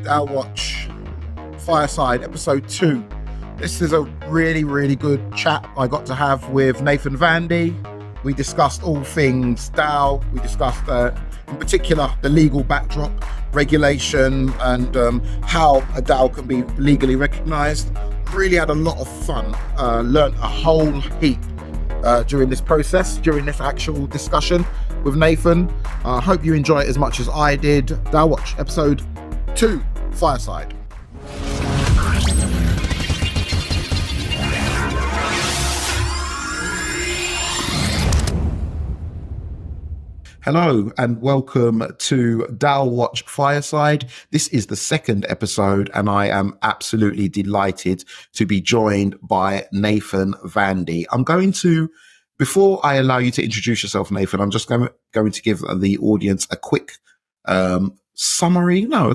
Dow Watch, Fireside, episode 2. This is a really, really good chat I got to have with Nathan Vandy. We discussed all things DAO. We discussed, in particular, the legal backdrop, regulation, and how a DAO can be legally recognized. Really had a lot of fun. Learned a whole heap during this process, during this actual discussion with Nathan. I hope you enjoy it as much as I did. Dow Watch, episode 2, Fireside. Hello and welcome to Dow Watch Fireside. This is the second episode and I am absolutely delighted to be joined by Nathan Vandy. I'm going to, before I allow you to introduce yourself, Nathan, I'm just going to give the audience a quick a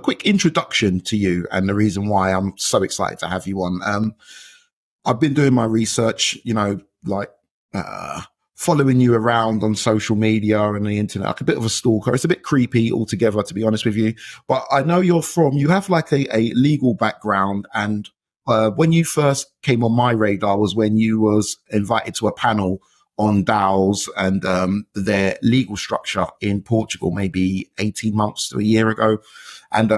quick introduction to you and the reason why I'm so excited to have you on. I've been doing my research, following you around on social media and the internet, like a bit of a stalker. It's a bit creepy altogether, to be honest with you. But I know you have like a legal background. And when you first came on my radar was when you was invited to a panel on DAOs and their legal structure in Portugal, maybe 18 months to a year ago. And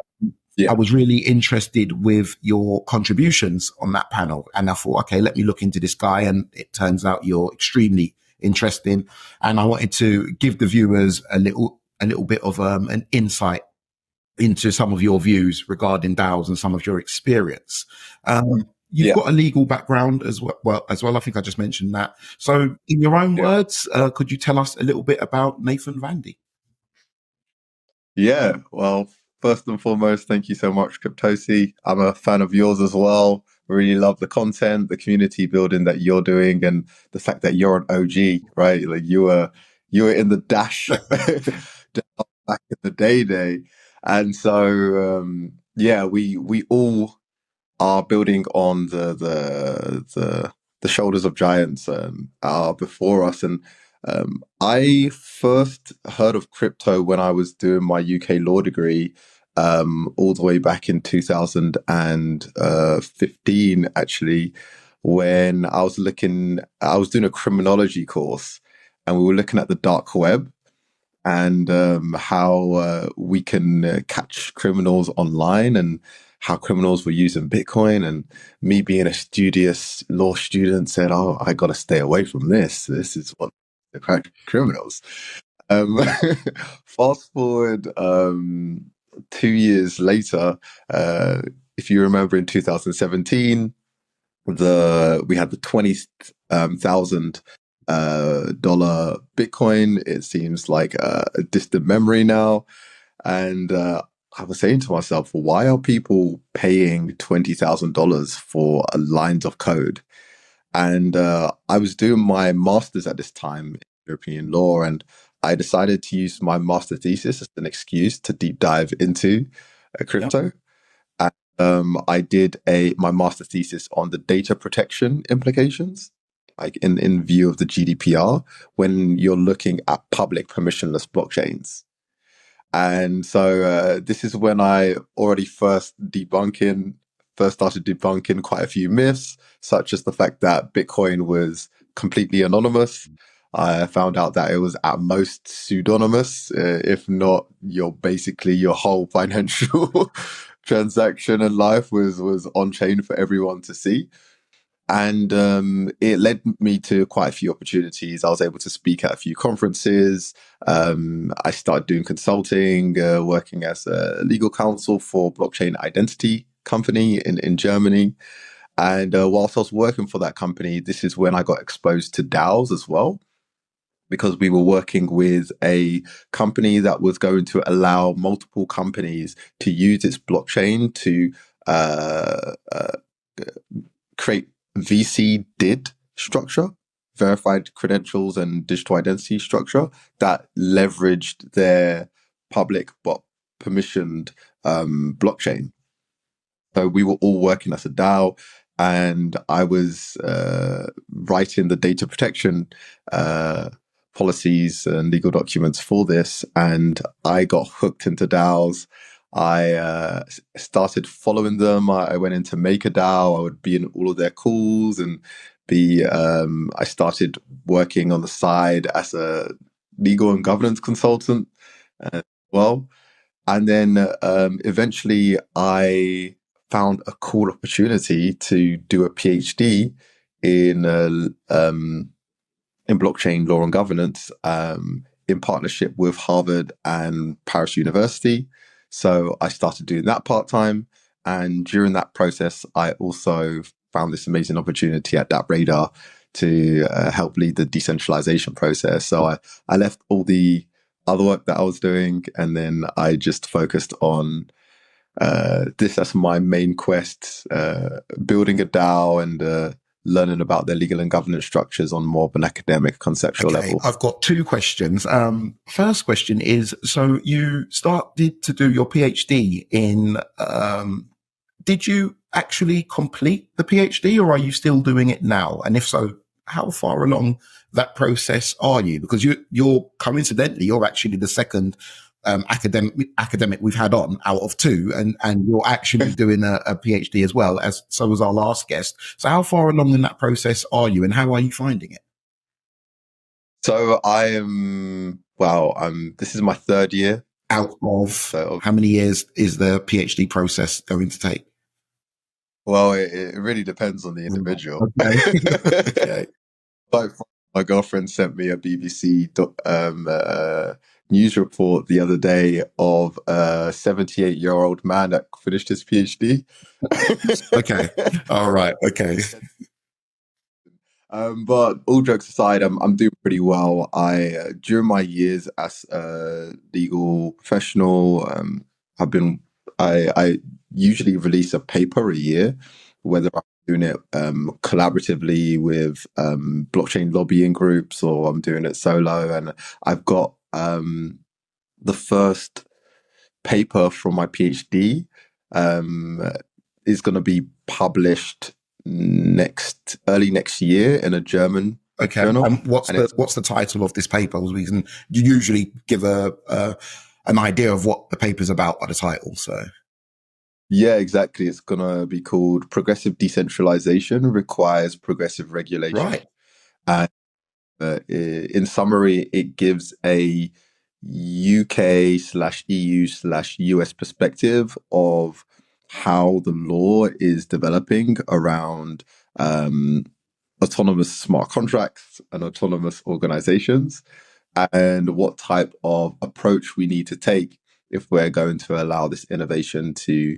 I was really interested with your contributions on that panel. And I thought, okay, let me look into this guy. And it turns out you're extremely interesting, and I wanted to give the viewers a little bit of an insight into some of your views regarding DAOs and some of your experience. You've got a legal background as well. I think I just mentioned that. So, in your own words, could you tell us a little bit about Nathan Vandy? Yeah, well, first and foremost, thank you so much, CryptoSI. I'm a fan of yours as well. Really love the content, the community building that you're doing, and the fact that you're an OG, right? Like you were in the dash back in the day, and so we all are building on the shoulders of giants are before us. And I first heard of crypto when I was doing my UK law degree. All the way back in 2015, actually, when I was doing a criminology course, and we were looking at the dark web and how we can catch criminals online and how criminals were using Bitcoin. And me being a studious law student said, "Oh, I got to stay away from this. This is what they crack criminals." Fast forward 2 years later, if you remember, in 2017, we had the $20,000 Bitcoin. It seems like a distant memory now, and I was saying to myself, why are people paying $20,000 for lines of code? And I was doing my master's at this time in European law, and I decided to use my master thesis as an excuse to deep dive into crypto. Yep. And I did my master thesis on the data protection implications, like in view of the GDPR, when you're looking at public permissionless blockchains. And so this is when I already first started debunking quite a few myths, such as the fact that Bitcoin was completely anonymous. I found out that it was at most pseudonymous, if not your whole financial transaction and life was on chain for everyone to see. And it led me to quite a few opportunities. I was able to speak at a few conferences. I started doing consulting, working as a legal counsel for blockchain identity company in Germany. And whilst I was working for that company, this is when I got exposed to DAOs as well, because we were working with a company that was going to allow multiple companies to use its blockchain to create VC DID structure, verified credentials and digital identity structure, that leveraged their public but permissioned blockchain. So we were all working as a DAO, and I was writing the data protection policies and legal documents for this, and I got hooked into DAOs. I started following them. I went into MakerDAO. I would be in all of their calls and be. I started working on the side as a legal and governance consultant as well. And then eventually I found a cool opportunity to do a PhD in blockchain law and governance in partnership with Harvard and Paris University. So I started doing that part time. And during that process, I also found this amazing opportunity at DAPP Radar to help lead the decentralization process. So I left all the other work that I was doing, and then I just focused on this as my main quest, building a DAO and learning about their legal and governance structures on more of an academic conceptual level. I've got two questions. First question is, so you started to do your PhD in, did you actually complete the PhD, or are you still doing it now? And if so, how far along that process are you? Because you're coincidentally, you're actually the second academic we've had on out of two, and you're actually doing a PhD as well, as so was our last guest. So how far along in that process are you, and how are you finding it? So I am, well, this is my third year. Out of how many years is the PhD process going to take? Well, it really depends on the individual. Okay. Okay. Like, my girlfriend sent me a BBC news report the other day of a 78-year-old man that finished his PhD. Okay. All right. Okay. But all jokes aside, I'm doing pretty well. During my years as a legal professional, I usually release a paper a year, whether I'm doing it collaboratively with blockchain lobbying groups or I'm doing it solo. And I've got the first paper from my PhD is going to be published early next year in a German journal. What's the title of this paper? We can usually give an idea of what the paper's about by the title. So yeah, exactly. It's gonna be called "Progressive Decentralization Requires Progressive Regulation." Right. And in summary, it gives a UK/EU/US perspective of how the law is developing around autonomous smart contracts and autonomous organizations, and what type of approach we need to take if we're going to allow this innovation to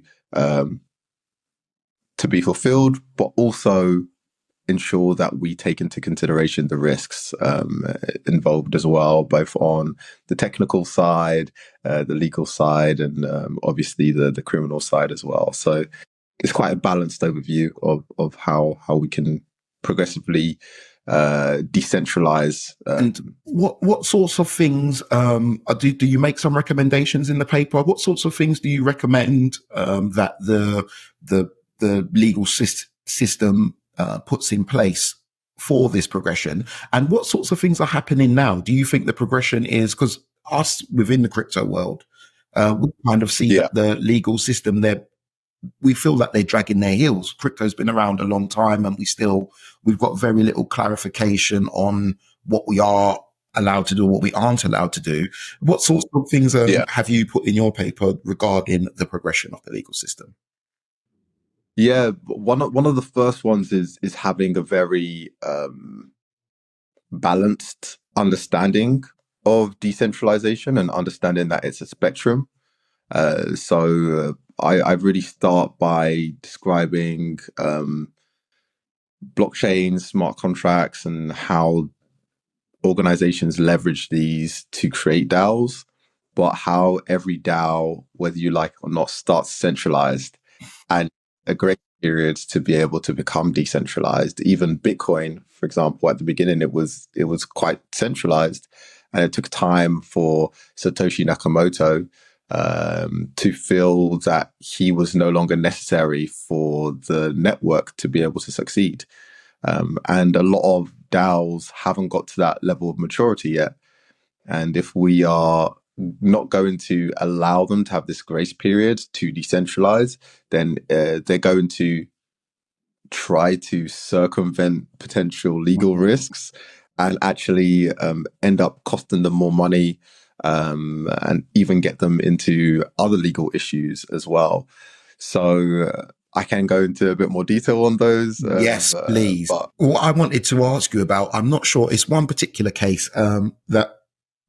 be fulfilled, but also ensure that we take into consideration the risks involved as well, both on the technical side, the legal side, and obviously the criminal side as well. So it's quite a balanced overview of how we can progressively decentralize. And what sorts of things do you make some recommendations in the paper? What sorts of things do you recommend that the legal system puts in place for this progression? And what sorts of things are happening now? Do you think the progression is, because us within the crypto world, we kind of see that the legal system there, we feel that they're dragging their heels. Crypto's been around a long time, and we've got very little clarification on what we are allowed to do, what we aren't allowed to do. What sorts of things have you put in your paper regarding the progression of the legal system? Yeah, one of the first ones is having a very balanced understanding of decentralization and understanding that it's a spectrum. I really start by describing blockchain, smart contracts, and how organizations leverage these to create DAOs, but how every DAO, whether you like or not, starts centralized, and a great period to be able to become decentralized. Even Bitcoin, for example, at the beginning, it was quite centralized, and it took time for Satoshi Nakamoto to feel that he was no longer necessary for the network to be able to succeed. And a lot of DAOs haven't got to that level of maturity yet. And if we are not going to allow them to have this grace period to decentralize, then they're going to try to circumvent potential legal risks and actually end up costing them more money, and even get them into other legal issues as well. So I can go into a bit more detail on those. Yes, please. But What I wanted to ask you about, I'm not sure, it's one particular case that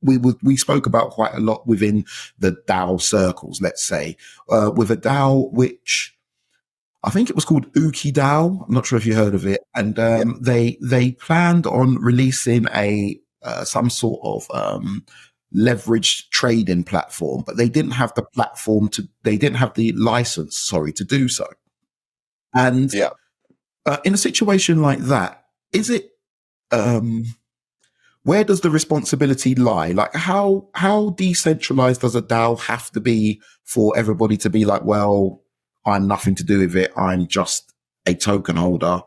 we spoke about quite a lot within the DAO circles, let's say, with a DAO which I think it was called Ooki DAO. I'm not sure if you heard of it. And they planned on releasing a some sort of leveraged trading platform, but they didn't have the platform they didn't have the license, to do so. And in a situation like that, is it where does the responsibility lie? Like how decentralized does a DAO have to be for everybody to be like, well, I'm nothing to do with it, I'm just a token holder?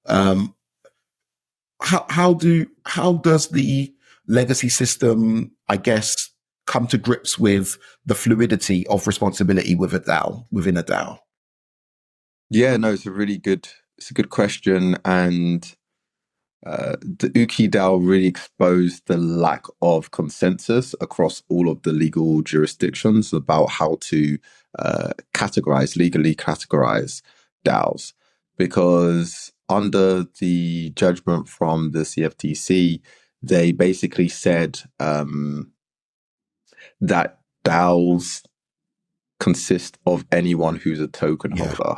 How does the legacy system, I guess, come to grips with the fluidity of responsibility with a DAO, within a DAO? Yeah, no, it's a good question. And the Ooki DAO really exposed the lack of consensus across all of the legal jurisdictions about how to legally categorize DAOs. Because under the judgment from the CFTC, they basically said that DAOs consist of anyone who's a token holder.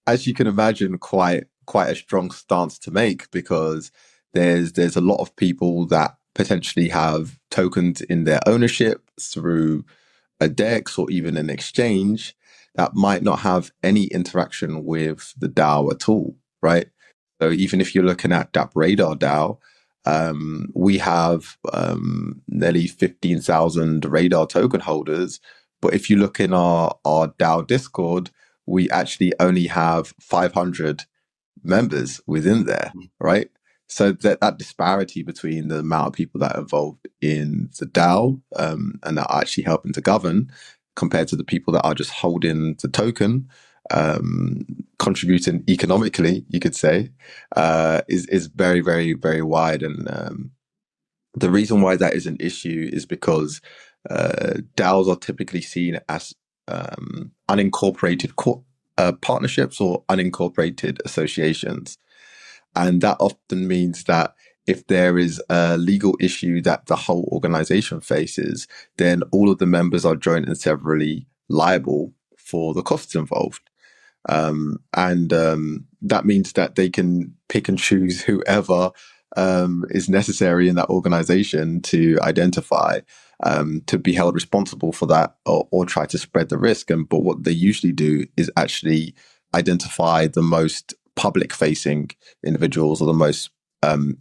As you can imagine, quite a strong stance to make, because there's a lot of people that potentially have tokens in their ownership through a DEX or even an exchange that might not have any interaction with the DAO at all, right? So even if you're looking at DAPP Radar DAO, we have nearly 15,000 Radar token holders. But if you look in our DAO Discord, we actually only have 500 members within there, right? So that disparity between the amount of people that are involved in the DAO and that are actually helping to govern, compared to the people that are just holding the token, contributing economically, you could say, is very, very, very wide. And the reason why that is an issue is because DAOs are typically seen as unincorporated partnerships or unincorporated associations. And that often means that if there is a legal issue that the whole organization faces, then all of the members are joint and severally liable for the costs involved. That means that they can pick and choose whoever is necessary in that organization to identify, to be held responsible for that, or try to spread the risk. But what they usually do is actually identify the most public-facing individuals or the most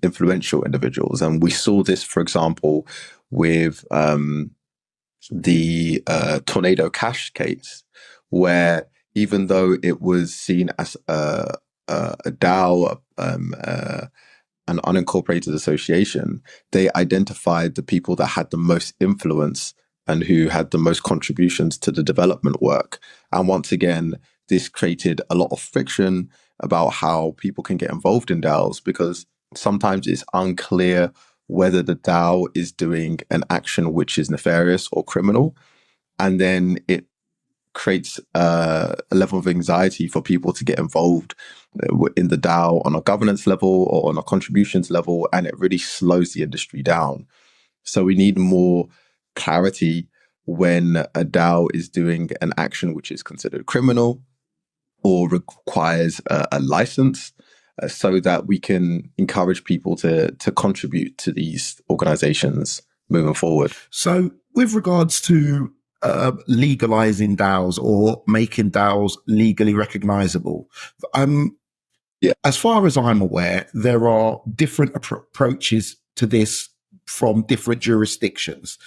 influential individuals. And we saw this, for example, with the Tornado Cash case, where even though it was seen as a DAO, an unincorporated association, they identified the people that had the most influence and who had the most contributions to the development work. And once again, this created a lot of friction about how people can get involved in DAOs, because sometimes it's unclear whether the DAO is doing an action which is nefarious or criminal. And then it creates a level of anxiety for people to get involved in the DAO on a governance level or on a contributions level, and it really slows the industry down. So we need more clarity when a DAO is doing an action which is considered criminal or requires a license, so that we can encourage people to contribute to these organizations moving forward. So with regards to legalizing DAOs or making DAOs legally recognizable, as far as I'm aware, there are different approaches to this from different jurisdictions.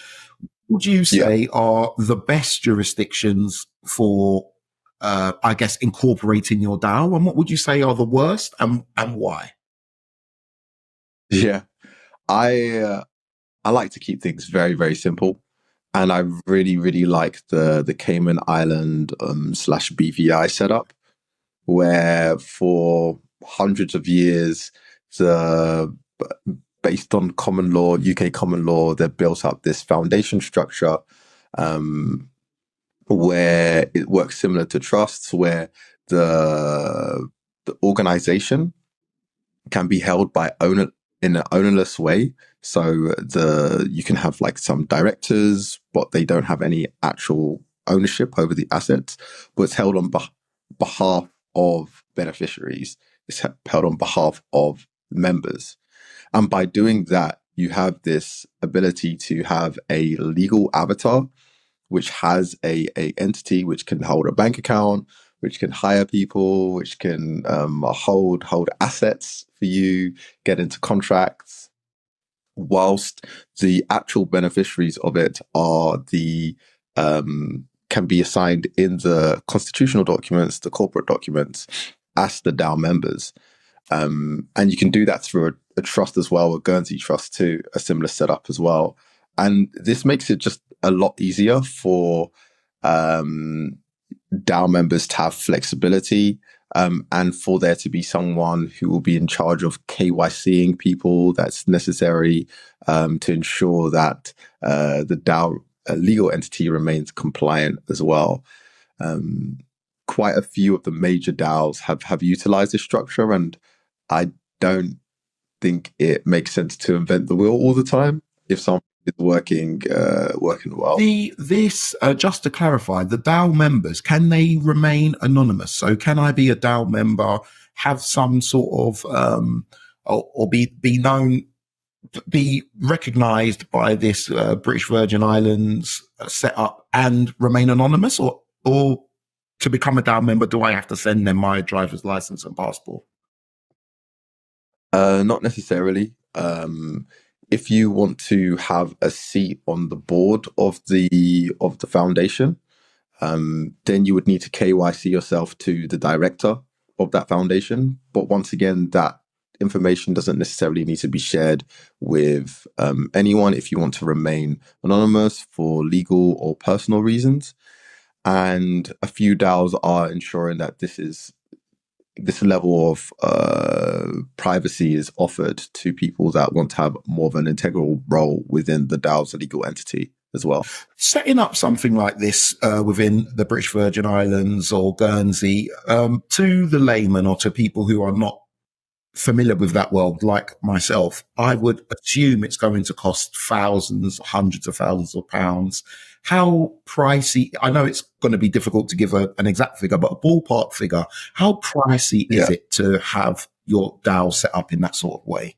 Would you say are the best jurisdictions for, I guess, incorporating your DAO? And what would you say are the worst, and why? Yeah, I I like to keep things very, very simple. And I really, really like the Cayman Island slash BVI setup, where for hundreds of years, the based on common law, UK common law, they've built up this foundation structure um, where it works similar to trusts, where the organization can be held by owner in an ownerless way. So you can have like some directors, but they don't have any actual ownership over the assets, but it's held on behalf of beneficiaries. It's held on behalf of members. And by doing that, you have this ability to have a legal avatar, which has a entity which can hold a bank account, which can hire people, which can hold assets for you, get into contracts, whilst the actual beneficiaries of it are the can be assigned in the constitutional documents, the corporate documents, as the DAO members. And you can do that through a trust as well, a Guernsey trust too, a similar setup as well. And this makes it just a lot easier for DAO members to have flexibility, and for there to be someone who will be in charge of KYCing people that's necessary to ensure that the DAO legal entity remains compliant as well. Quite a few of the major DAOs have utilized this structure, and I don't think it makes sense to invent the wheel all the time if something is working well. Just to clarify, the DAO members, can they remain anonymous? So can I be a DAO member, have some sort of or be known, be recognized by this British Virgin Islands setup and remain anonymous, or to become a DAO member, do I have to send them my driver's license and passport? Not necessarily. If you want to have a seat on the board of the foundation, then you would need to KYC yourself to the director of that foundation. But once again, that information doesn't necessarily need to be shared with anyone if you want to remain anonymous for legal or personal reasons. And a few DAOs are ensuring that this level of privacy is offered to people that want to have more of an integral role within the DAO's legal entity as well. Setting up something like this within the British Virgin Islands or Guernsey, to the layman or to people who are not familiar with that world like myself, I would assume it's going to cost thousands, hundreds of thousands of pounds. How pricey? I know it's going to be difficult to give an exact figure, but a ballpark figure. How pricey is it to have your DAO set up in that sort of way?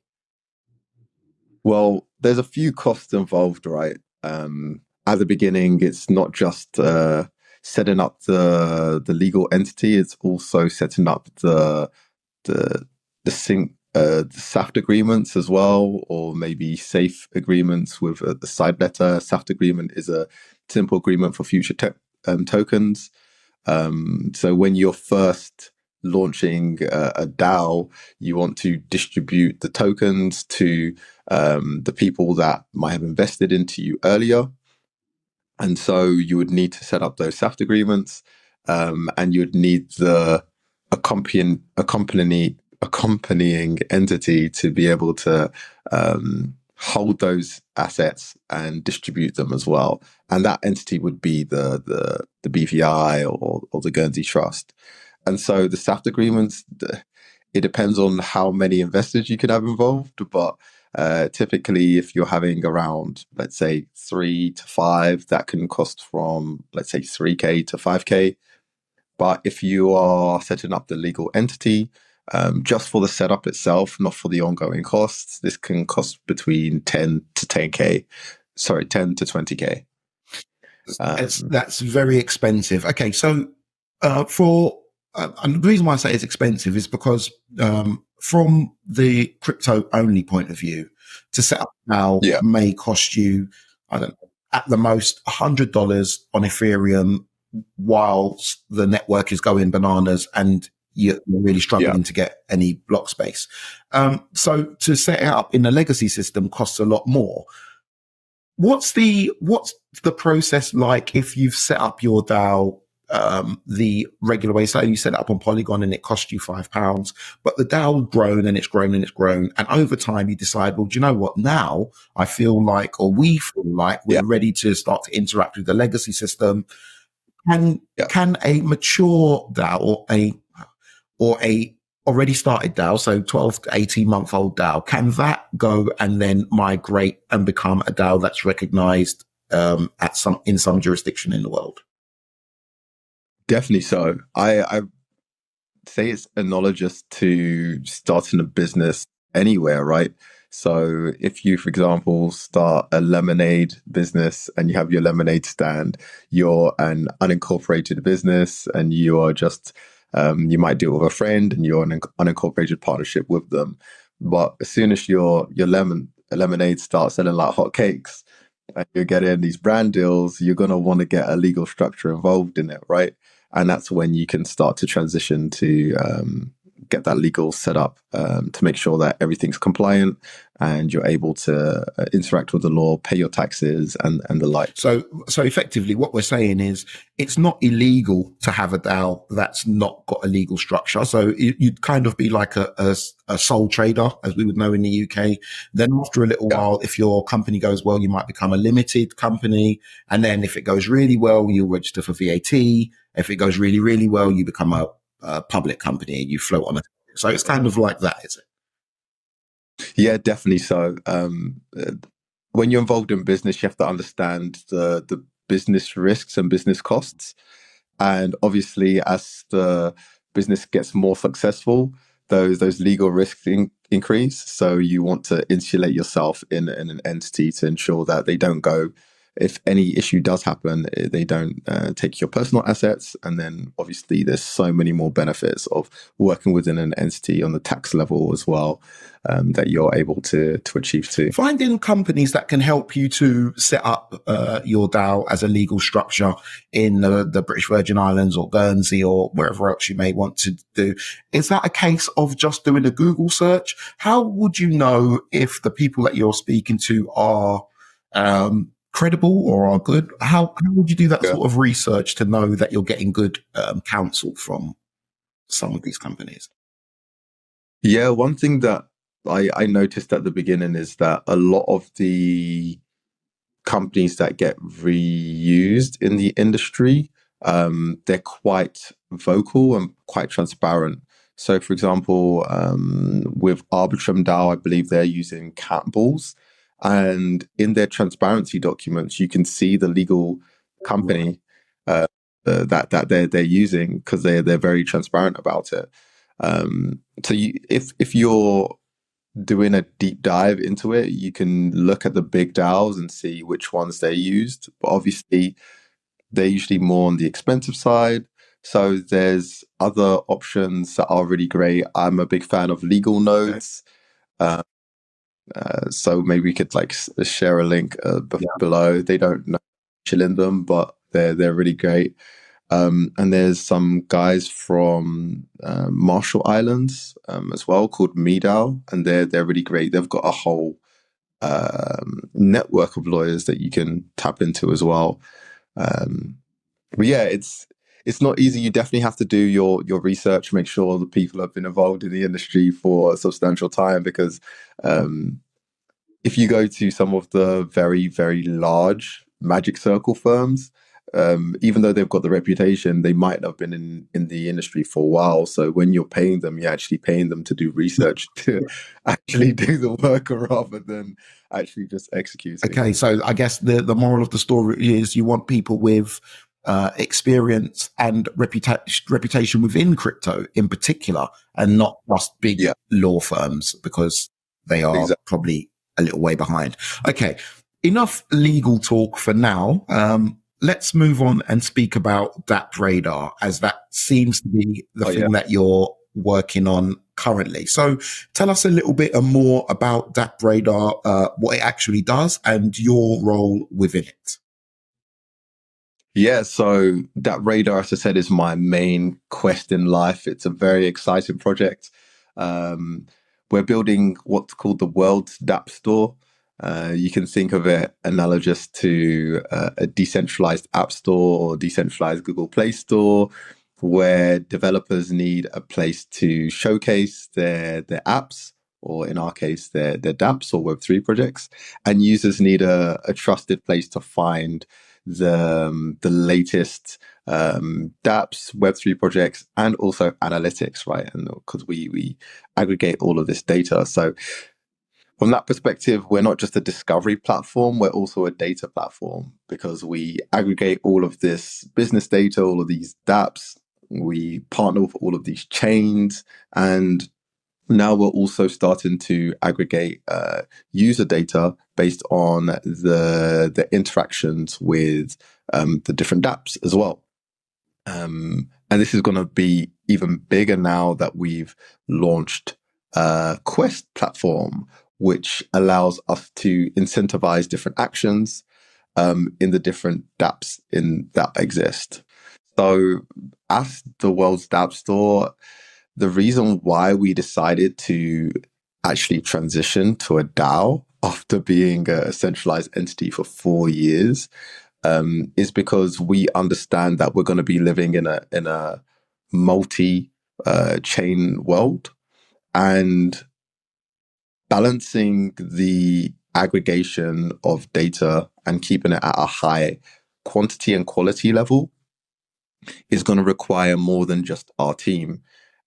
Well, there's a few costs involved, right? At the beginning, it's not just setting up the legal entity; it's also setting up the SAFT agreements as well, or maybe safe agreements with the side letter. SAFT agreement is a simple agreement for future tokens. So when you're first launching a DAO, you want to distribute the tokens to the people that might have invested into you earlier. And so you would need to set up those SAFT agreements, and you would need the accompanying entity to be able to hold those assets and distribute them as well. And that entity would be the BVI or the Guernsey Trust. And so the SAFT agreements, it depends on how many investors you can have involved, but typically if you're having around, let's say 3 to 5, that can cost from, let's say 3K to 5K. But if you are setting up the legal entity, just for the setup itself, not for the ongoing costs, this can cost between 10 to 20K. That's very expensive. Okay, so and the reason why I say it's expensive is because from the crypto only point of view, to set up now may cost you, I don't know, at the most $100 on Ethereum, whilst the network is going bananas and you're really struggling to get any block space. So to set it up in a legacy system costs a lot more. what's the process like if you've set up your DAO the regular way? So you set it up on Polygon and it cost you £5, but the DAO's grown and it's grown and it's grown. And over time you decide, well, do you know what? Now I feel like, or we feel like Yeah. we're ready to start to interact with the legacy system. And Yeah. can a mature DAO or a already started DAO, so 12 to 18-month-old DAO, can that go and then migrate and become a DAO that's recognized in some jurisdiction in the world? Definitely so. I say it's analogous to starting a business anywhere, right? So if you, for example, start a lemonade business and you have your lemonade stand, you're an unincorporated business and you are just, you might do it with a friend and you're an unincorporated partnership with them. But as soon as your lemonade starts selling like hotcakes and you're getting these brand deals, you're going to want to get a legal structure involved in it, right? And that's when you can start to transition to get that legal set up to make sure that everything's compliant and you're able to interact with the law, pay your taxes and the like. So effectively what we're saying is it's not illegal to have a DAO that's not got a legal structure. So you'd kind of be like a sole trader, as we would know in the UK. Then after a little while, if your company goes well, you might become a limited company. And then if it goes really well, you'll register for VAT. If it goes really, really well, you become a public company and you float on it. So it's kind of like that, is it? Yeah, definitely so. When you're involved in business, you have to understand the business risks and business costs. And obviously, as the business gets more successful, those legal risks increase. So you want to insulate yourself in an entity to ensure that they don't go. If any issue does happen, they don't take your personal assets. And then obviously there's so many more benefits of working within an entity on the tax level as well that you're able to achieve too. Finding companies that can help you to set up your DAO as a legal structure in the British Virgin Islands or Guernsey or wherever else you may want to do. Is that a case of just doing a Google search? How would you know if the people that you're speaking to are credible or are good? How would you do that sort of research to know that you're getting good counsel from some of these companies? Yeah, one thing that I noticed at the beginning is that a lot of the companies that get reused in the industry, they're quite vocal and quite transparent. So, for example, with Arbitrum DAO, I believe they're using cat balls. And in their transparency documents, you can see the legal company that they're using because they're very transparent about it. So if you're doing a deep dive into it, you can look at the big DAOs and see which ones they used. But obviously, they're usually more on the expensive side. So there's other options that are really great. I'm a big fan of Legal Nodes. So maybe we could share a link below. They don't know chill in them, but they're really great. And there's some guys from Marshall Islands as well called MeDAO, and they're really great. They've got a whole network of lawyers that you can tap into as well. But yeah, it's not easy. You definitely have to do your research, make sure the people have been involved in the industry for a substantial time, because if you go to some of the very, very large magic circle firms, even though they've got the reputation, they might have been in the industry for a while. So when you're paying them, you're actually paying them to do research, to actually do the work rather than actually just executing. Okay, so I guess the moral of the story is you want people with experience and reputation within crypto in particular, and not just big law firms, because they are probably a little way behind. Okay, enough legal talk for now. Let's move on and speak about DAPP Radar, as that seems to be the thing that you're working on currently. So tell us a little bit more about DAPP Radar, what it actually does and your role within it. Yeah, so DAPP Radar, as I said, is my main quest in life. It's a very exciting project. We're building what's called the world's DApp store. You can think of it analogous to a decentralized app store or decentralized Google Play Store, where developers need a place to showcase their apps, or in our case, their dApps or Web3 projects, and users need a trusted place to find the latest dApps, Web3 projects, and also analytics, right? And because we aggregate all of this data, so from that perspective, we're not just a discovery platform, we're also a data platform, because we aggregate all of this business data, all of these dApps, we partner with all of these chains, and now we're also starting to aggregate user data based on the interactions with the different dApps as well. And this is going to be even bigger now that we've launched Quest platform, which allows us to incentivize different actions in the different dApps that exist. So as the world's dApp store, the reason why we decided to actually transition to a DAO after being a centralized entity for 4 years is because we understand that we're going to be living in a multi chain world, and balancing the aggregation of data and keeping it at a high quantity and quality level is going to require more than just our team.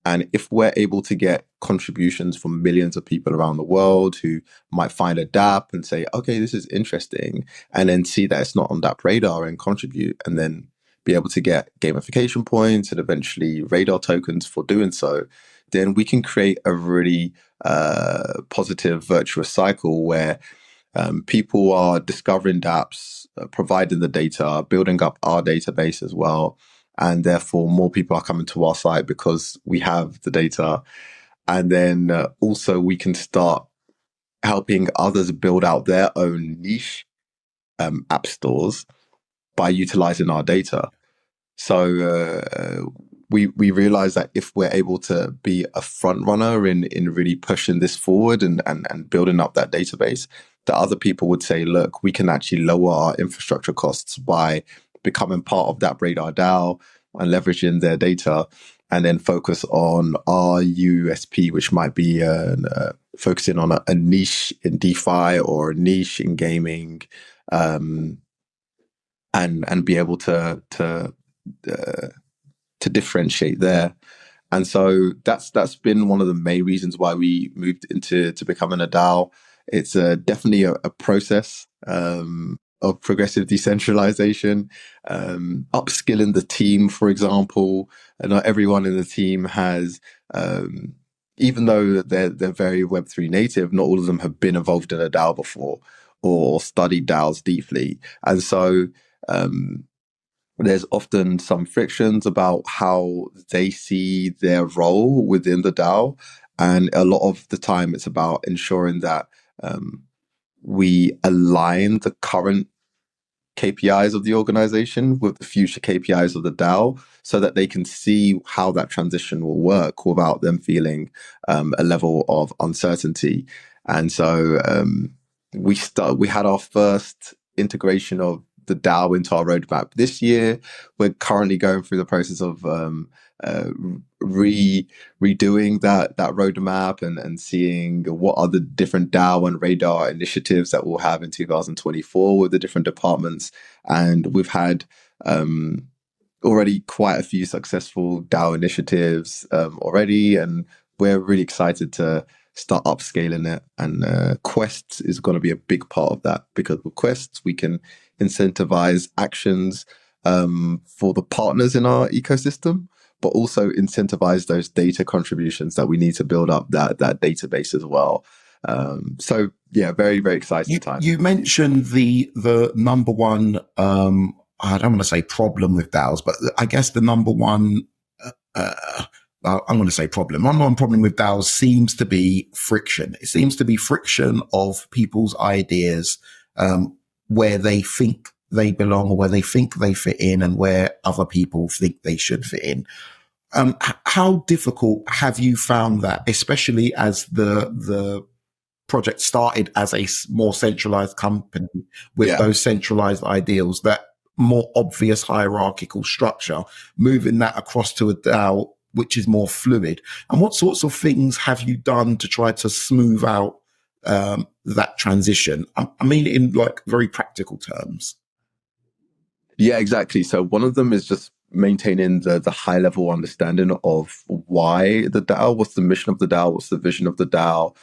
And if we're able to get contributions from millions of people around the world who might find a dApp and say, okay, this is interesting, and then see that it's not on DAPP Radar and contribute, and then be able to get gamification points and eventually radar tokens for doing so, then we can create a really positive virtuous cycle where people are discovering dApps, providing the data, building up our database as well. And therefore, more people are coming to our site because we have the data. And then also we can start helping others build out their own niche app stores by utilizing our data. So we realize that if we're able to be a front runner in really pushing this forward and building up that database, that other people would say, look, we can actually lower our infrastructure costs by becoming part of that Radar DAO and leveraging their data, and then focus on our USP, which might be focusing on a niche in DeFi or a niche in gaming, and be able to differentiate there. And so that's been one of the main reasons why we moved into becoming a DAO. It's definitely a process of progressive decentralization, upskilling the team, for example. And not everyone in the team has, even though they're very Web3 native, not all of them have been involved in a DAO before or studied DAOs deeply. And so there's often some frictions about how they see their role within the DAO. And a lot of the time it's about ensuring that we align the current KPIs of the organization with the future KPIs of the DAO, so that they can see how that transition will work without them feeling a level of uncertainty. And so we had our first integration of the DAO into our roadmap this year. We're currently going through the process of redoing that roadmap and seeing what are the different DAO and Radar initiatives that we'll have in 2024 with the different departments. And we've had already quite a few successful DAO initiatives already, and we're really excited to start upscaling it. And Quests is going to be a big part of that, because with Quests we can incentivize actions for the partners in our ecosystem, but also incentivize those data contributions that we need to build up that database as well. So yeah, very, very exciting time. You mentioned the number one, I don't want to say problem with DAOs, but I guess the number one, I'm going to say problem. Number one problem with DAOs seems to be friction. It seems to be friction of people's ideas, where they think they belong or where they think they fit in and where other people think they should fit in. How difficult have you found that, especially as the project started as a more centralized company with those centralized ideals, that more obvious hierarchical structure, moving that across to a DAO, which is more fluid. And what sorts of things have you done to try to smooth out that transition? I mean, in like very practical terms. Yeah, exactly. So one of them is just maintaining the high level understanding of why the DAO, what's the mission of the DAO, what's the vision of the DAO,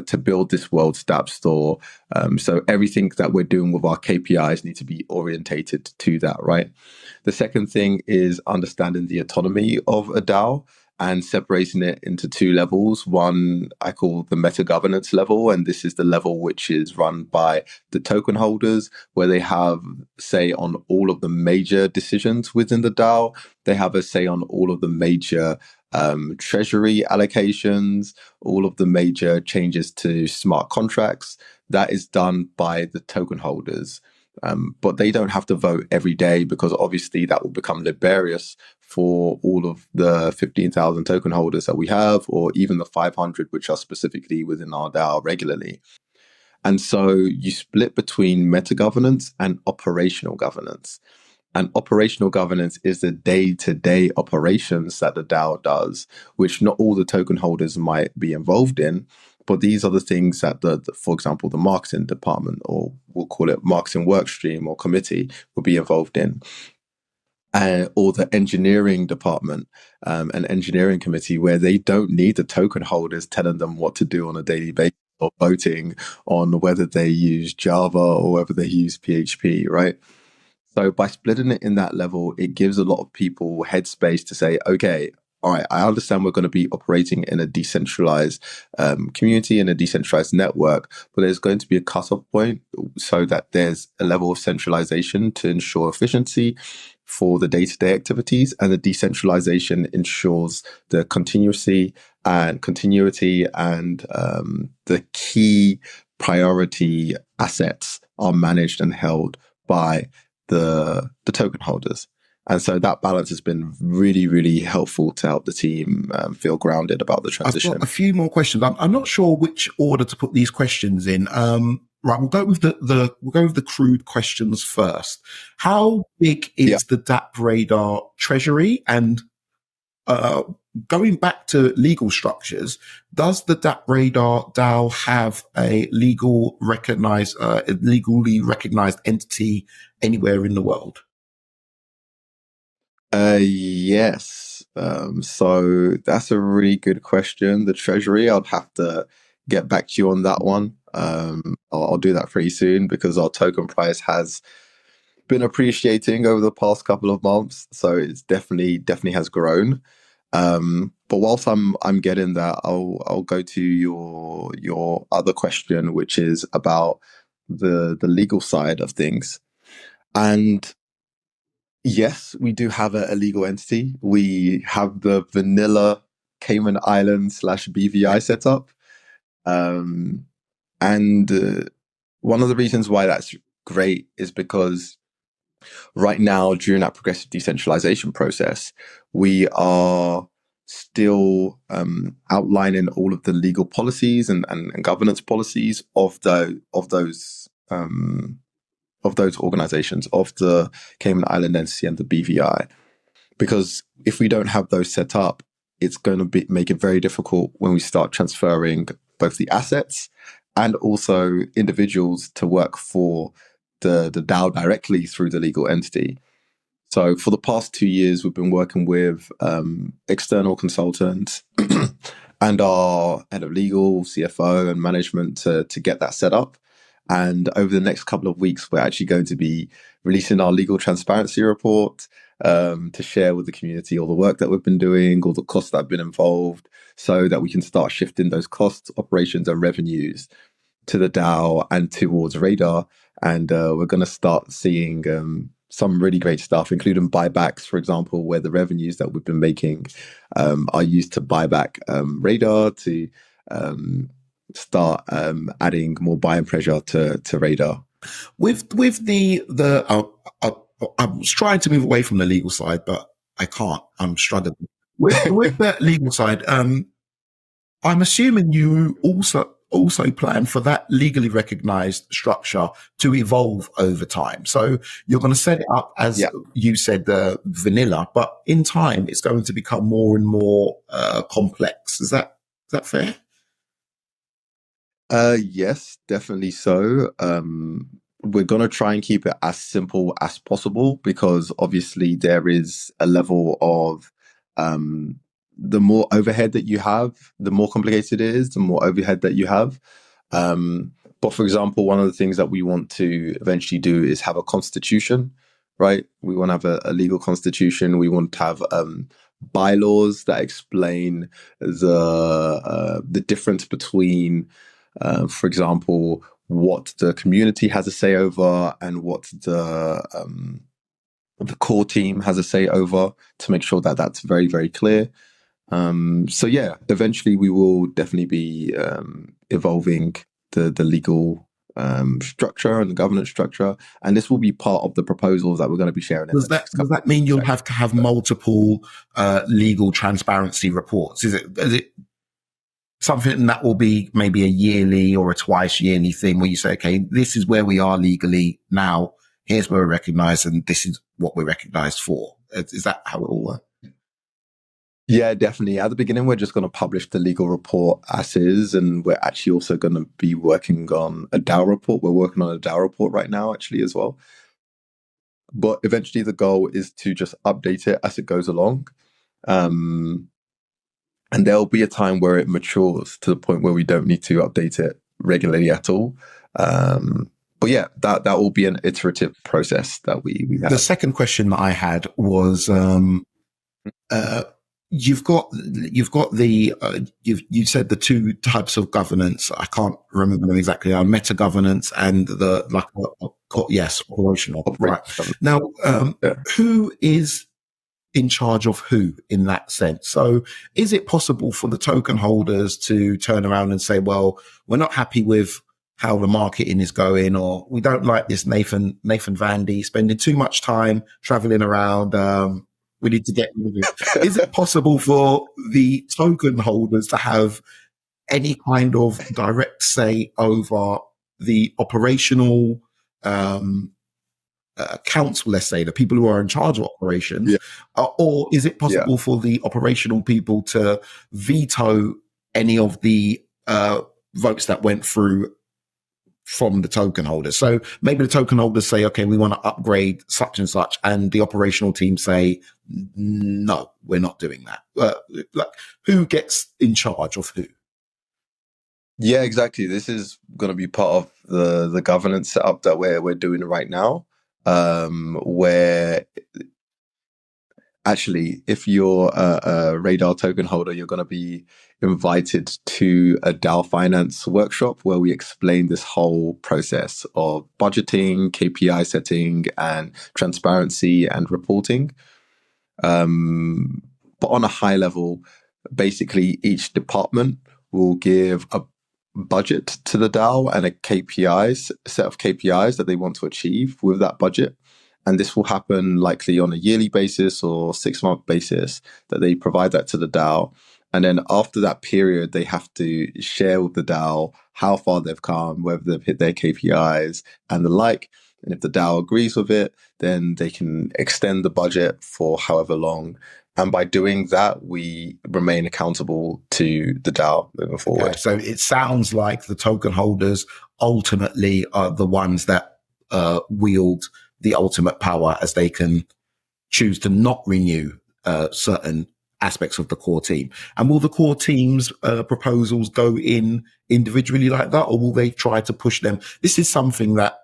to build this world's DApp store. So everything that we're doing with our KPIs need to be orientated to that, right? The second thing is understanding the autonomy of a DAO and separating it into two levels. One I call the meta governance level, and this is the level which is run by the token holders, where they have say on all of the major decisions within the DAO. They have a say on all of the major treasury allocations, all of the major changes to smart contracts. That is done by the token holders. But they don't have to vote every day, because obviously that will become laborious for all of the 15,000 token holders that we have, or even the 500, which are specifically within our DAO regularly. And so you split between meta governance and operational governance. And operational governance is the day-to-day operations that the DAO does, which not all the token holders might be involved in. But these are the things that for example, the marketing department, or we'll call it marketing work stream or committee, will be involved in. Or the engineering department, an engineering committee, where they don't need the token holders telling them what to do on a daily basis, or voting on whether they use Java or whether they use PHP, right? So by splitting it in that level, it gives a lot of people headspace to say, okay, all right, I understand we're going to be operating in a decentralized community and a decentralized network, but there's going to be a cutoff point so that there's a level of centralization to ensure efficiency for the day-to-day activities, and the decentralization ensures the continuity and the key priority assets are managed and held by the token holders. And so that balance has been really, really helpful to help the team feel grounded about the transition. I've got a few more questions. I'm not sure which order to put these questions in. Right, we'll go with the crude questions first. How big is the DAPP Radar treasury? And going back to legal structures, does the DAPP Radar DAO have a legally recognized entity anywhere in the world? Yes. So that's a really good question. The treasury, I'd have to get back to you on that one. I'll do that pretty soon, because our token price has been appreciating over the past couple of months. So it's definitely has grown. But whilst I'm getting that, I'll go to your other question, which is about the legal side of things. And yes, we do have a legal entity. We have the vanilla Cayman Island / BVI setup. And one of the reasons why that's great is because right now, during that progressive decentralization process, we are still outlining all of the legal policies and governance policies of those organizations, of the Cayman Island entity and the BVI. Because if we don't have those set up, it's going to make it very difficult when we start transferring both the assets and also individuals to work for the DAO directly through the legal entity. So for the past 2 years, we've been working with external consultants and our head of legal, CFO, and management to get that set up. And over the next couple of weeks, we're actually going to be releasing our legal transparency report to share with the community all the work that we've been doing, all the costs that have been involved, so that we can start shifting those costs, operations, and revenues to the DAO and towards Radar. And we're going to start seeing some really great stuff, including buybacks, for example, where the revenues that we've been making are used to buy back Radar, to start adding more buying pressure to Radar. With the I was trying to move away from the legal side, but I can't. I'm struggling with the legal side. I'm assuming you also also plan for that legally recognized structure to evolve over time. So you're going to set it up as you said, the vanilla, but in time it's going to become more and more complex. Is that fair? Yes, definitely so. We're going to try and keep it as simple as possible because obviously there is a level of the more overhead that you have, the more complicated it is, the more overhead that you have. But for example, one of the things that we want to eventually do is have a constitution, right? We want to have a legal constitution. We want to have bylaws that explain the difference between for example, what the community has a say over and what the core team has a say over, to make sure that that's very, very clear. So yeah, eventually we will definitely be evolving the legal structure and the governance structure, and this will be part of the proposals that we're going to be sharing. Does that mean you'll have to have multiple legal transparency reports? Is it something that will be maybe a yearly or a twice yearly thing where you say, okay, this is where we are legally now. Here's where we're recognized and this is what we're recognized for. Is that how it all works? Yeah, definitely. At the beginning, we're just going to publish the legal report as is. And we're actually also going to be working on a DAO report. We're working on a DAO report right now, actually, as well. But eventually the goal is to just update it as it goes along. And there'll be a time where it matures to the point where we don't need to update it regularly at all. But yeah, that will be an iterative process that we have. The second question that I had was, you said the two types of governance. I can't remember them exactly. Meta governance and operational. Right. Now, who is in charge of who in that sense? So is it possible for the token holders to turn around and say, well, we're not happy with how the marketing is going, or we don't like this Nathan Vandy spending too much time traveling around. We need to get rid of it. Is it possible for the token holders to have any kind of direct say over the operational council, let's say, the people who are in charge of operations, or is it possible for the operational people to veto any of the votes that went through from the token holders? So maybe the token holders say, okay, we want to upgrade such and such, and the operational team say, no, we're not doing that. Like, who gets in charge of who? Yeah, exactly. This is going to be part of the governance setup that we're doing right now. Where actually, if you're a Radar token holder, you're going to be invited to a DAO finance workshop where we explain this whole process of budgeting, KPI setting, and transparency and reporting. But on a high level, basically each department will give a budget to the DAO and a set of KPIs that they want to achieve with that budget. And this will happen likely on a yearly basis or 6-month basis, that they provide that to the DAO. And then after that period, they have to share with the DAO how far they've come, whether they've hit their KPIs and the like. And if the DAO agrees with it, then they can extend the budget for however long. And by doing that, we remain accountable to the DAO moving forward. Okay, so it sounds like the token holders ultimately are the ones that wield the ultimate power, as they can choose to not renew certain aspects of the core team. And will the core team's proposals go in individually like that, or will they try to push them? This is something that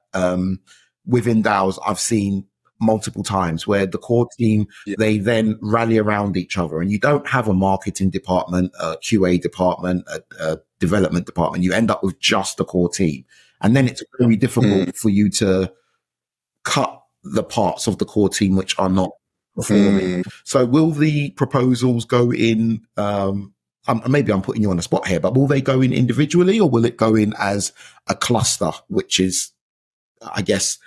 within DAOs I've seen multiple times, where the core team, they then rally around each other, and you don't have a marketing department, a QA department, a development department. You end up with just the core team. And then it's very difficult for you to cut the parts of the core team which are not performing. So will the proposals go in, maybe I'm putting you on the spot here, but will they go in individually, or will it go in as a cluster, which is, I guess,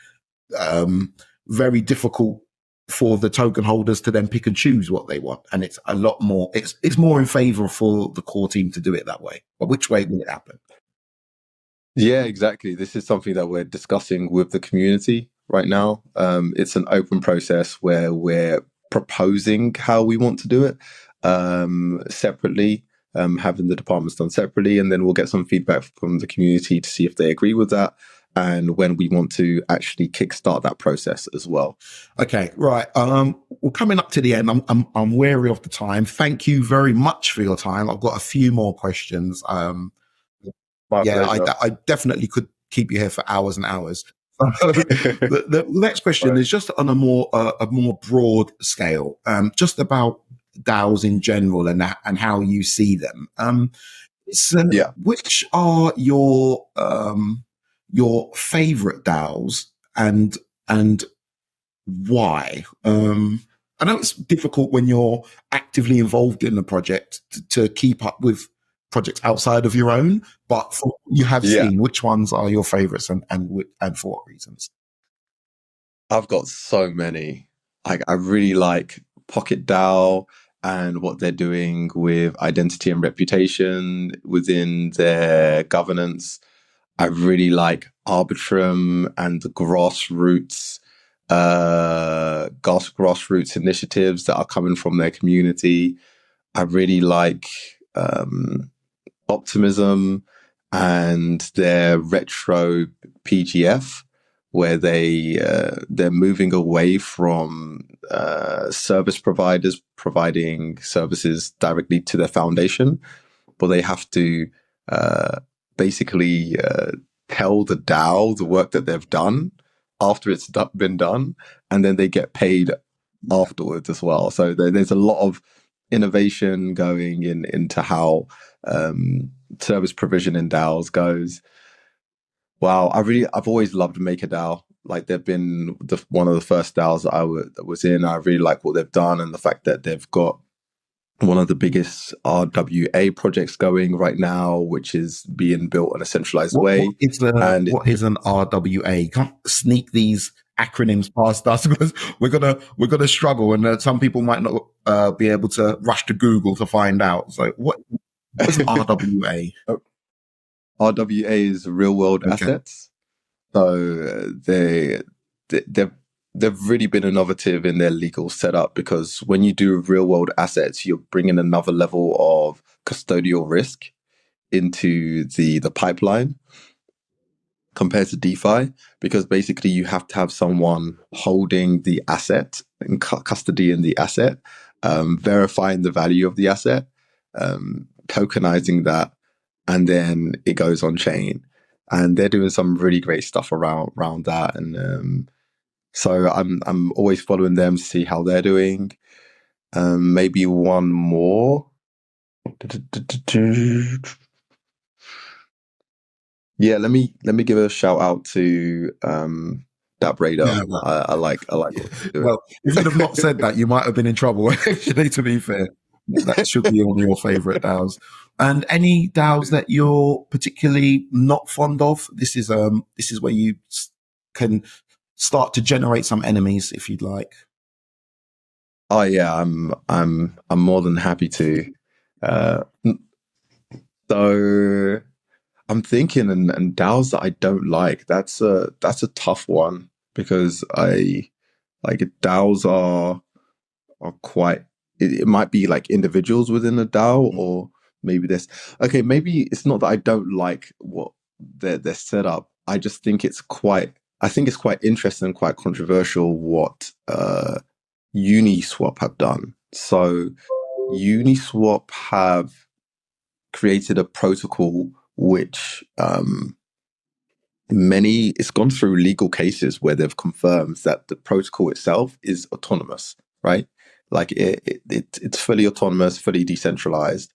very difficult for the token holders to then pick and choose what they want? And it's a lot more, it's more in favor for the core team to do it that way. But which way will it happen? Yeah, exactly. This is something that we're discussing with the community right now. It's an open process where we're proposing how we want to do it separately, having the departments done separately, and then we'll get some feedback from the community to see if they agree with that and when we want to actually kickstart that process as well. Okay, right. We're coming up to the end. I'm wary of the time. Thank you very much for your time. I've got a few more questions. My Yeah, pleasure. I definitely could keep you here for hours and hours. The next question Right. is just on a more broad scale, just about DAOs in general and how you see them. So Yeah. which are your favorite DAOs and why? I know it's difficult when you're actively involved in the project to keep up with projects outside of your own, but for what you have Yeah. seen, which ones are your favorites and for what reasons? I've got so many. I really like Pocket DAO and what they're doing with identity and reputation within their governance. I really like Arbitrum and the grassroots initiatives that are coming from their community. I really like um, Optimism and their retro PGF, where they're moving away from service providers providing services directly to their foundation, but they have to uh, basically tell the DAO the work that they've done after it's been done, and then they get paid afterwards as well. So there's a lot of innovation going into how um, service provision in DAOs goes. Wow, I've always loved MakerDAO. Like they've been one of the first DAOs that was in. I really like what they've done and the fact that they've got one of the biggest RWA projects going right now, which is being built in a centralized way. And What is an RWA? You can't sneak these acronyms past us because we're gonna struggle, and some people might not be able to rush to Google to find out. So what is an RWA? RWA is real world Okay. assets. So they've really been innovative in their legal setup, because when you do real world assets, you're bringing another level of custodial risk into the pipeline compared to DeFi, because basically you have to have someone holding the asset and custody in the asset, verifying the value of the asset, tokenizing that, and then it goes on chain. And they're doing some really great stuff around that, and so I'm always following them to see how they're doing. Maybe one more. Yeah, let me give a shout out to DAPP Yeah. Radar. I like what they're Well, if you'd have not doing. said that, you might have been in trouble. Actually, to be fair, that should be one of your favorite DAOs. And any DAOs that you're particularly not fond of? This is where you can start to generate some enemies if you'd like. Oh yeah, I'm more than happy to. Uh, so I'm thinking, and DAOs that I don't like. That's a tough one, because I like DAOs are quite. It might be like individuals within a DAO, or maybe this. Okay, maybe it's not that I don't like what they're set up. I just think it's quite. I think it's quite interesting, quite controversial what Uniswap have done. So Uniswap have created a protocol which it's gone through legal cases where they've confirmed that the protocol itself is autonomous, right? Like it's fully autonomous, fully decentralized.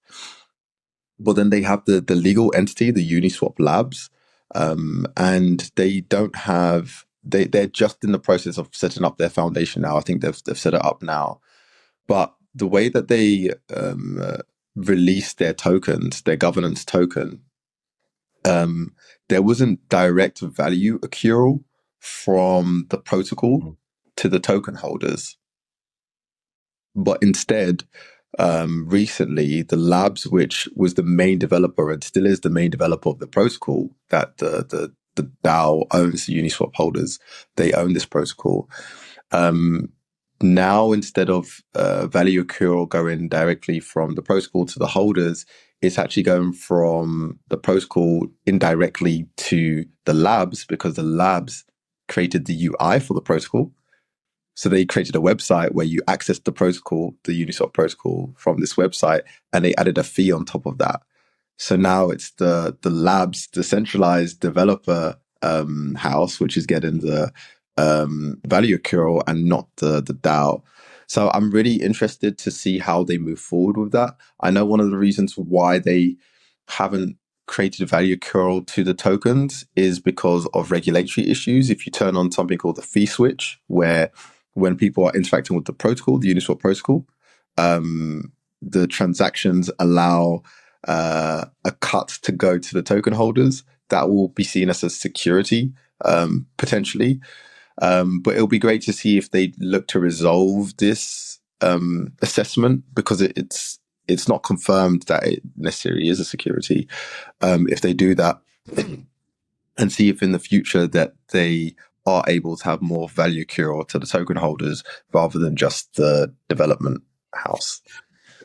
But then they have the legal entity, the Uniswap Labs, and they don't have. They're just in the process of setting up their foundation now. I think they've set it up now. But the way that they release their tokens, their governance token, there wasn't direct value accrual from the protocol to the token holders, but instead, recently, the labs, which was the main developer and still is the main developer of the protocol that the DAO owns, the Uniswap holders, they own this protocol. Now, instead of value accrual going directly from the protocol to the holders, it's actually going from the protocol indirectly to the labs, because the labs created the UI for the protocol. So they created a website where you access the protocol, the Uniswap protocol, from this website, and they added a fee on top of that. So now it's the labs, the centralized developer house, which is getting the value accrual and not the DAO. So I'm really interested to see how they move forward with that. I know one of the reasons why they haven't created a value accrual to the tokens is because of regulatory issues. If you turn on something called the fee switch, where when people are interacting with the protocol, the Uniswap protocol, the transactions allow a cut to go to the token holders, that will be seen as a security, potentially. But it'll be great to see if they look to resolve this assessment, because it's not confirmed that it necessarily is a security. If they do that, and see if in the future that they are able to have more value cure to the token holders rather than just the development house.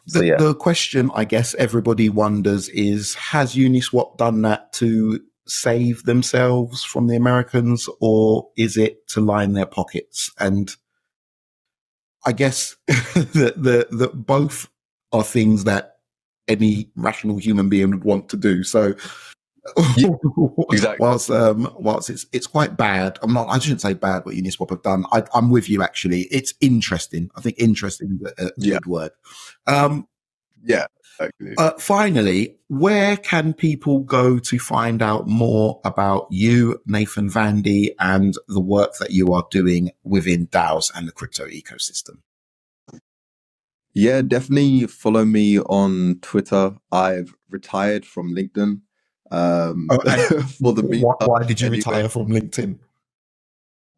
So, The question I guess everybody wonders is, has Uniswap done that to save themselves from the Americans, or is it to line their pockets? And I guess that both are things that any rational human being would want to do. So yeah, exactly. whilst it's quite bad, I shouldn't say bad what Uniswap have done. I'm with you, actually. It's interesting. I think interesting is a good word. Yeah. Exactly. Finally, where can people go to find out more about you, Nathan Vandy, and the work that you are doing within DAOs and the crypto ecosystem? Yeah, definitely follow me on Twitter. I've retired from LinkedIn. For the why did you retire from LinkedIn?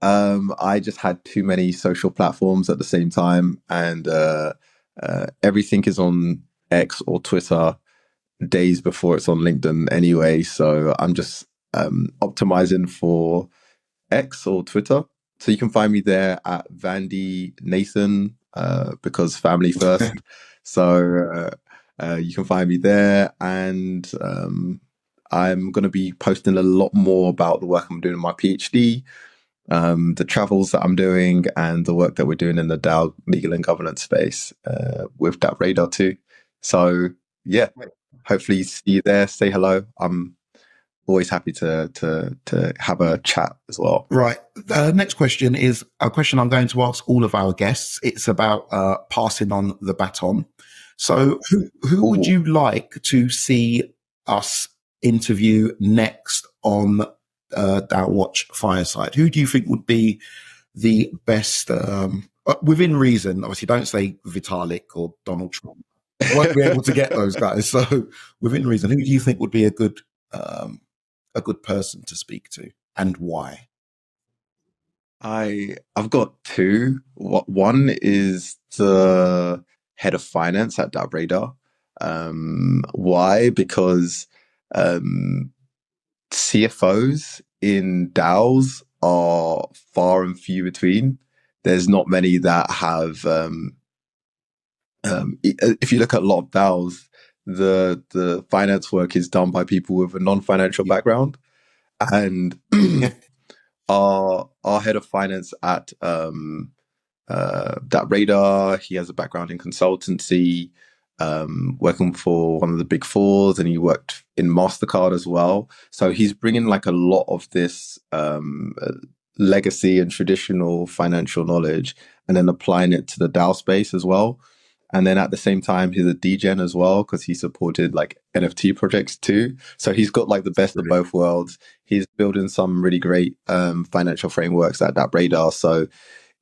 I just had too many social platforms at the same time, and everything is on X or Twitter days before it's on LinkedIn anyway. So I'm just optimizing for X or Twitter. So you can find me there at Vandy Nathan, because family first. So you can find me there, and I'm going to be posting a lot more about the work I'm doing in my PhD, the travels that I'm doing, and the work that we're doing in the DAO legal and governance space with DAPP Radar too. So yeah, hopefully see you there. Say hello. I'm always happy to have a chat as well. Right. The next question is a question I'm going to ask all of our guests. It's about passing on the baton. So who would you like to see us interview next on Dow Watch Fireside? Who do you think would be the best, within reason? Obviously, don't say Vitalik or Donald Trump. Won't be able to get those guys. So within reason, who do you think would be a good person to speak to, and why? I've got two. One is the head of finance at DAPP Radar. Why? Because CFOs in DAOs are far and few between. There's not many that have. If you look at a lot of DAOs, the finance work is done by people with a non-financial background, and our head of finance at DAPP Radar, he has a background in consultancy, working for one of the big fours, and he worked in MasterCard as well. So he's bringing like a lot of this legacy and traditional financial knowledge, and then applying it to the DAO space as well. And then at the same time, he's a degen as well, because he supported like NFT projects too. So he's got like the best of both worlds. He's building some really great financial frameworks at DAPP Radar. So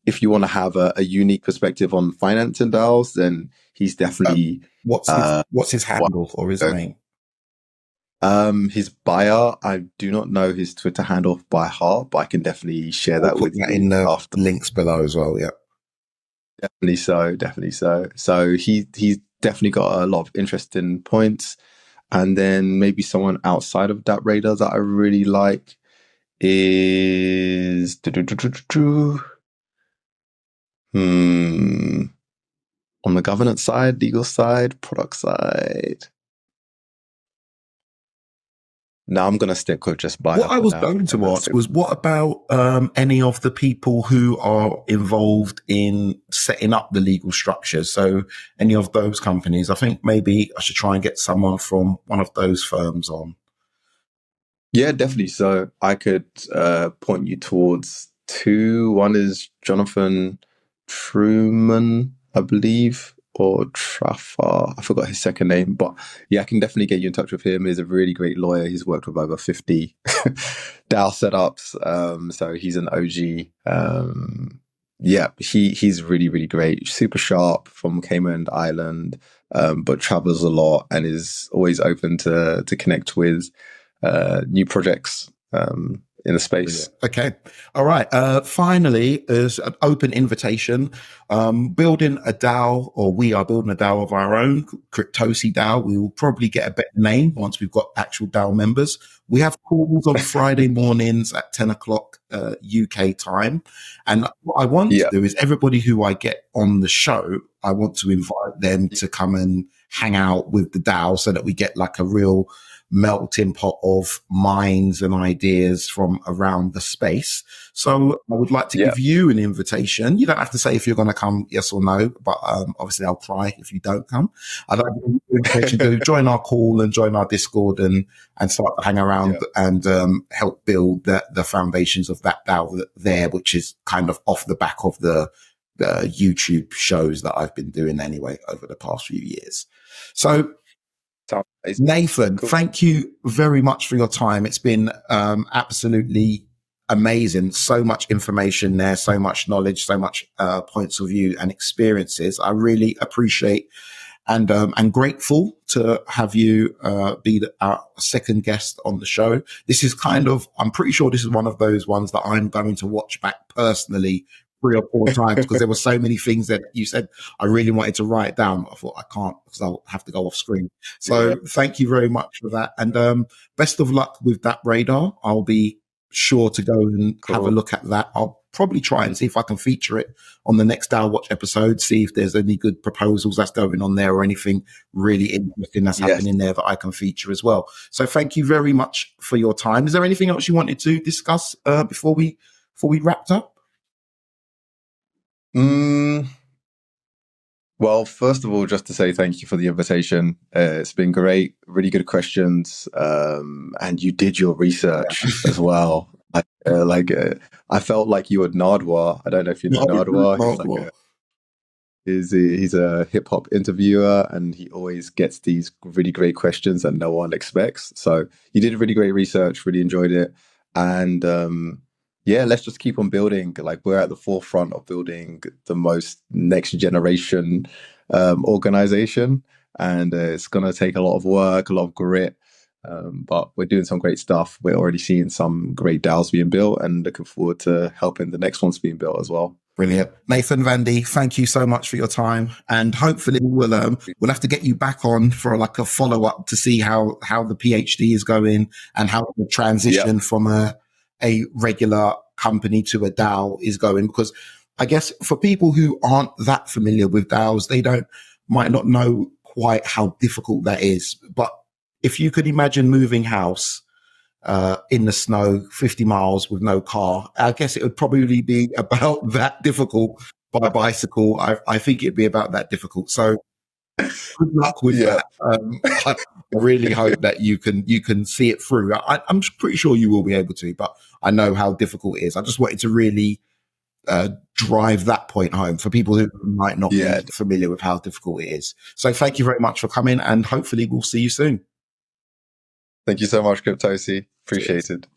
if you want to have a unique perspective on finance and DAOs, then he's definitely. What's his handle or his name? His bio, I do not know his Twitter handle by heart, but I can definitely share that with you in the after links below as well. Yeah. Definitely so. So he's definitely got a lot of interesting points. And then maybe someone outside of DAPP Radar that I really like is on the governance side, legal side, product side. No, I'm gonna stick with just buy What up I for was now. going I'm to gonna ask stick. was, what about any of the people who are involved in setting up the legal structures? So any of those companies, I think maybe I should try and get someone from one of those firms on. Yeah, definitely. So I could point you towards two. One is Jonathan Truman, I believe, or Traffar. I forgot his second name, but yeah, I can definitely get you in touch with him. He's a really great lawyer. He's worked with over 50 DAO setups. So he's an OG. Yeah, he's really, really great. Super sharp from Cayman Island, but travels a lot and is always open to connect with new projects in the space. Brilliant. Okay. All right. Finally, there's an open invitation. Building a DAO, or we are building a DAO of our own, CryptoSI DAO. We will probably get a better name once we've got actual DAO members. We have calls on Friday mornings at 10 o'clock UK time. And what I want to Yeah, do is everybody who I get on the show, I want to invite them to come and hang out with the DAO so that we get like a real melting pot of minds and ideas from around the space. So I would like to yeah, give you an invitation. You don't have to say if you're going to come, yes or no, but obviously I'll cry if you don't come. I'd like to give you an invitation to join our call and join our Discord and start to hang around yeah, and help build the foundations of that DAO there, which is kind of off the back of the YouTube shows that I've been doing anyway over the past few years. So sounds amazing. Nathan, Cool. thank you very much for your time. It's been absolutely amazing. So much information there, so much knowledge, so much points of view and experiences. I really appreciate and grateful to have you be our second guest on the show. This is kind of, I'm pretty sure this is one of those ones that I'm going to watch back personally 3 or 4 times because there were so many things that you said I really wanted to write down. I thought I can't because I'll have to go off screen. Yeah, So thank you very much for that. And best of luck with that radar. I'll be sure to go and have a cool. look at that. I'll probably try and see if I can feature it on the next Dow Watch episode, see if there's any good proposals that's going on there or anything really interesting that's Yes. happening there that I can feature as well. So thank you very much for your time. Is there anything else you wanted to discuss before we wrapped up? Mm, well, first of all, just to say thank you for the invitation. It's been great, really good questions, and you did your research as well. I felt like you were Nardwar. I don't know if you know Nardwar. Well, He's a hip hop interviewer, and he always gets these really great questions that no one expects. So you did really great research. Really enjoyed it, and yeah, let's just keep on building. Like we're at the forefront of building the most next generation organization, and it's gonna take a lot of work, a lot of grit. But we're doing some great stuff. We're already seeing some great DAOs being built, and looking forward to helping the next ones being built as well. brilliant. Nathan Vandy, thank you so much for your time. And hopefully we'll have to get you back on for like a follow up to see how the PhD is going and how the transition Yep. from a regular company to a DAO is going. Because I guess for people who aren't that familiar with DAOs, might not know quite how difficult that is. But if you could imagine moving house in the snow, 50 miles with no car, I guess it would probably be about that difficult by bicycle. I think it'd be about that difficult. So good luck with Yeah. that. I really hope that you can see it through. I'm pretty sure you will be able to, but I know how difficult it is. I just wanted to really drive that point home for people who might not Yeah. be familiar with how difficult it is. So thank you very much for coming, and hopefully we'll see you soon. Thank you so much, CryptoSI. Cheers. Appreciate it.